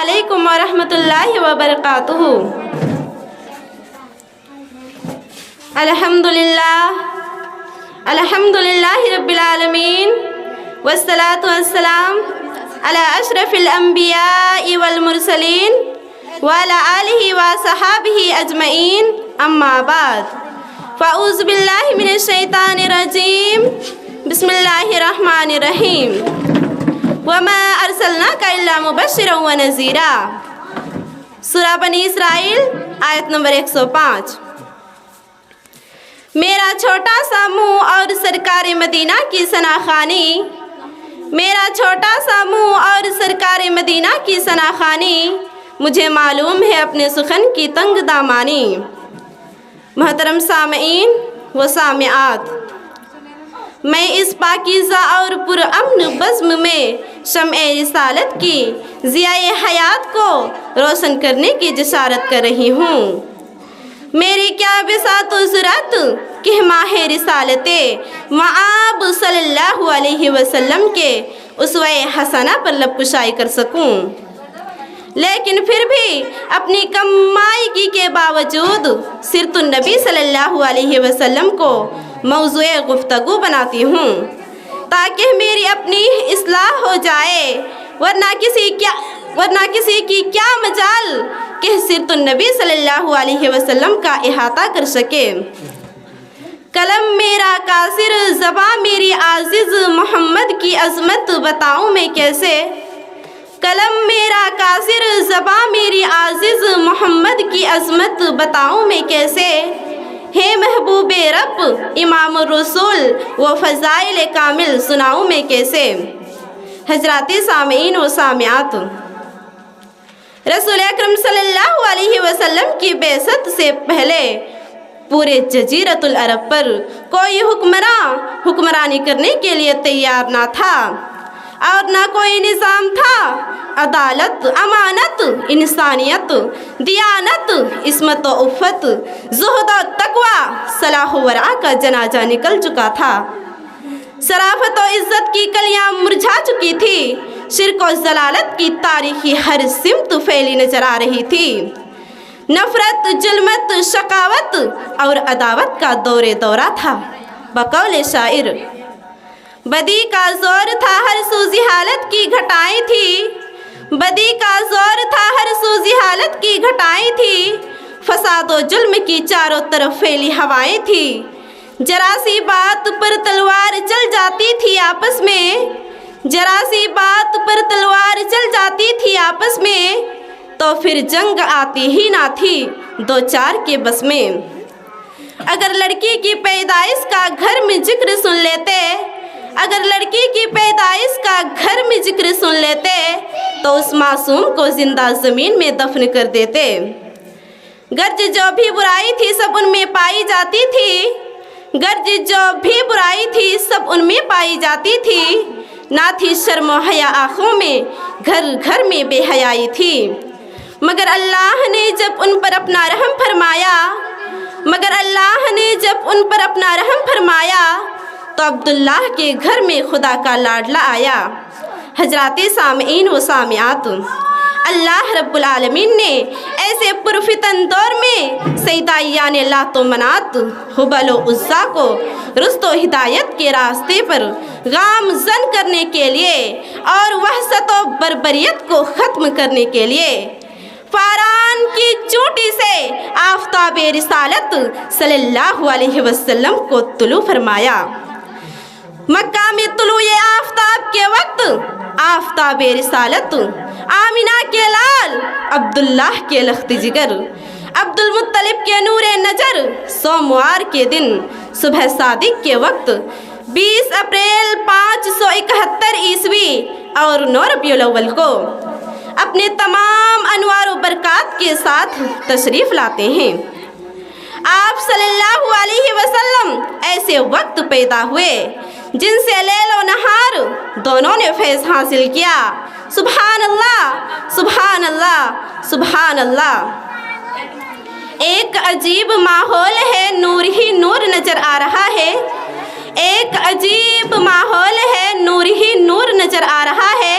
علیکم ورحمۃ اللہ وبرکاتہ۔ الحمدللہ رب العالمین والصلاة والسلام علی اشرف الانبیاء والمرسلین وعلی آلہ وصحابہ اجمعین، اما بعد فاعوذ باللہ من الشیطان الرجیم، بسم اللہ الرحمن الرحیم۔ وما ارسلناک الا مبشرا ونذیرا، سورہ بنی اسرائیل آیت نمبر 105۔ میرا چھوٹا سا منہ اور سرکار مدینہ کی ثناخوانی، میرا چھوٹا سا منہ اور سرکار مدینہ کی ثناخوانی، مجھے معلوم ہے اپنے سخن کی تنگ دامانی۔ محترم سامعین و سامعات، میں اس پاکیزہ اور پرامن بزم میں شمع رسالت کی ضیاء حیات کو روشن کرنے کی جسارت کر رہی ہوں۔ میری کیا بساط و ضرورت کہ ماہ رسالت معاب صلی اللہ علیہ وسلم کے اسوہ حسنہ پر لب کشائی کر سکوں، لیکن پھر بھی اپنی کم مائیگی کے باوجود سیرت النبی صلی اللہ علیہ وسلم کو موضوع گفتگو بناتی ہوں تاکہ میری اپنی اصلاح ہو جائے، ورنہ کسی کی کیا مجال کہ سیرت النبی صلی اللہ علیہ وسلم کا احاطہ کر سکے۔ قلم میرا قاصر، زباں میری عاجز، محمد کی عظمت بتاؤں میں کیسے؟ قلم میرا قاصر، زباں میری عاجز، محمد کی عظمت بتاؤں میں کیسے؟ ہے محبوب رب امام الرسول و فضائل کامل سناؤں میں کیسے؟ حضرات سامعین و سامعات، رسول اکرم صلی اللہ علیہ وسلم کی بعثت سے پہلے پورے جزیرۃ العرب پر کوئی حکمراں حکمرانی کرنے کے لیے تیار نہ تھا، اور نہ کوئی نظام تھا۔ عدالت، امانت، انسانیت، دیانت، عصمت و عفت، زہد و تقوی، صلاح و ورع کا جنازہ نکل چکا تھا۔ شرافت و عزت کی کلیاں مرجھا چکی تھی، شرک و ضلالت کی تاریخی ہر سمت پھیلی نظر آ رہی تھی۔ نفرت، ظلمت، شقاوت اور عداوت کا دورہ تھا۔ بقول شاعر، بدی کا زور تھا ہر سوزی حالت کی گھٹائیں تھی، بدی کا زور تھا ہر سوزی حالت کی گھٹائیں تھی، فساد و ظلم کی چاروں طرف پھیلی ہوائیں تھی۔ ذرا سی بات پر تلوار چل جاتی تھی آپس میں، ذرا سی بات پر تلوار چل جاتی تھی آپس میں، تو پھر جنگ آتی ہی نہ تھی دو چار کے بس میں۔ اگر لڑکی کی پیدائش کا گھر میں ذکر سن لیتے، اگر لڑکی کی پیدائش کا گھر میں ذکر سن لیتے، تو اس معصوم کو زندہ زمین میں دفن کر دیتے۔ گرج جو بھی برائی تھی سب ان میں پائی جاتی تھی، گرج جو بھی برائی تھی سب ان میں پائی جاتی تھی، نہ تھی شرم و حیا آنکھوں میں، گھر گھر میں بے حیائی تھی۔ مگر اللہ نے جب ان پر اپنا رحم فرمایا، مگر اللہ نے جب ان پر اپنا رحم فرمایا، تو عبداللہ کے گھر میں خدا کا لاڈلا آیا۔ حضرات سامعین و سامعات، اللہ رب العالمین نے ایسے پرفتن دور میں سیدائیان لات و منات، حبل و عزا کو رشد و ہدایت کے راستے پر گامزن کرنے کے لیے اور وحشت و بربریت کو ختم کرنے کے لیے فاران کی چوٹی سے آفتاب رسالت صلی اللہ علیہ وسلم کو طلوع فرمایا۔ مکہ میں طلوع آفتاب کے وقت آفتاب رسالت آمینہ کے لال عبداللہ کے لخت جگر، عبد المطلب کے نور نظر، سوموار کے دن صبح صادق کے وقت 20 اپریل 571 عیسوی اور 9 ربیع الاول کو اپنے تمام انوار و برکات کے ساتھ تشریف لاتے ہیں۔ آپ صلی اللہ علیہ وسلم ایسے وقت پیدا ہوئے جن سے لیل و نہار دونوں نے فیض حاصل کیا۔ سبحان اللہ، سبحان اللہ، سبحان اللہ۔ ایک عجیب ماحول ہے، نور ہی نور نظر آ رہا ہے، ایک عجیب ماحول ہے، نور ہی نور نظر آ رہا ہے،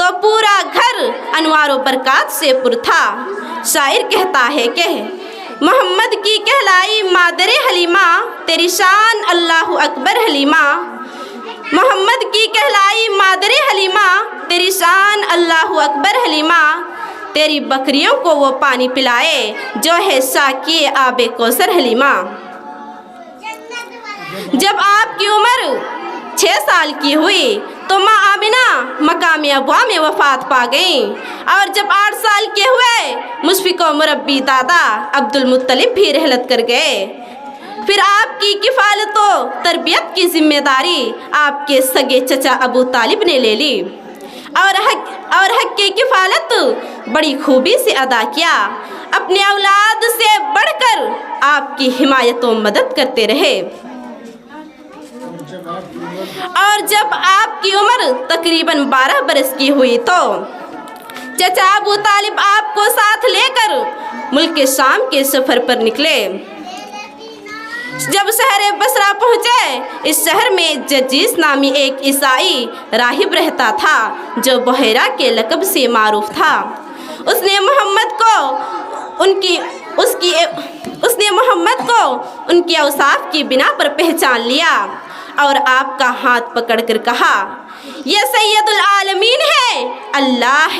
تو پورا گھر انوار و برکات سے پر تھا۔ شاعر کہتا ہے کہ محمد کی کہلائی مادر حلیمہ، تیری شان اللہ اکبر حلیمہ۔ محمد کی کہلائی مادر حلیمہ، تیری شان اللہ اکبر حلیمہ۔ تیری بکریوں کو وہ پانی پلائے جو ہے ساقی آب کوثر حلیمہ۔ جب آپ کی عمر 6 سال کی ہوئی تو ماں آمنہ مقام ابوا میں وفات پا گئیں، اور جب 8 سال کے ہوئے مشفق و مربی دادا عبد المطلب بھی رحلت کر گئے۔ پھر آپ کی کفالت و تربیت کی ذمہ داری آپ کے سگے چچا ابو طالب نے لے لی، اور حق کی کفالت بڑی خوبی سے ادا کیا۔ اپنے اولاد سے بڑھ کر آپ کی حمایت و مدد کرتے رہے، اور جب آپ کی عمر تقریباً 12 برس کی ہوئی تو چچا ابو طالب آپ کو ساتھ لے کر ملک شام کے سفر پر نکلے۔ جب شہر بصرہ پہنچے، اس شہر میں جرجیس نامی ایک عیسائی راہب رہتا تھا جو بحیرہ کے لقب سے معروف تھا۔ اس نے محمد کو ان کی اوصاف کی بنا پر پہچان لیا اور آپ کا ہاتھ پکڑ کر کہا، یہ سید العالمین ہے، اللہ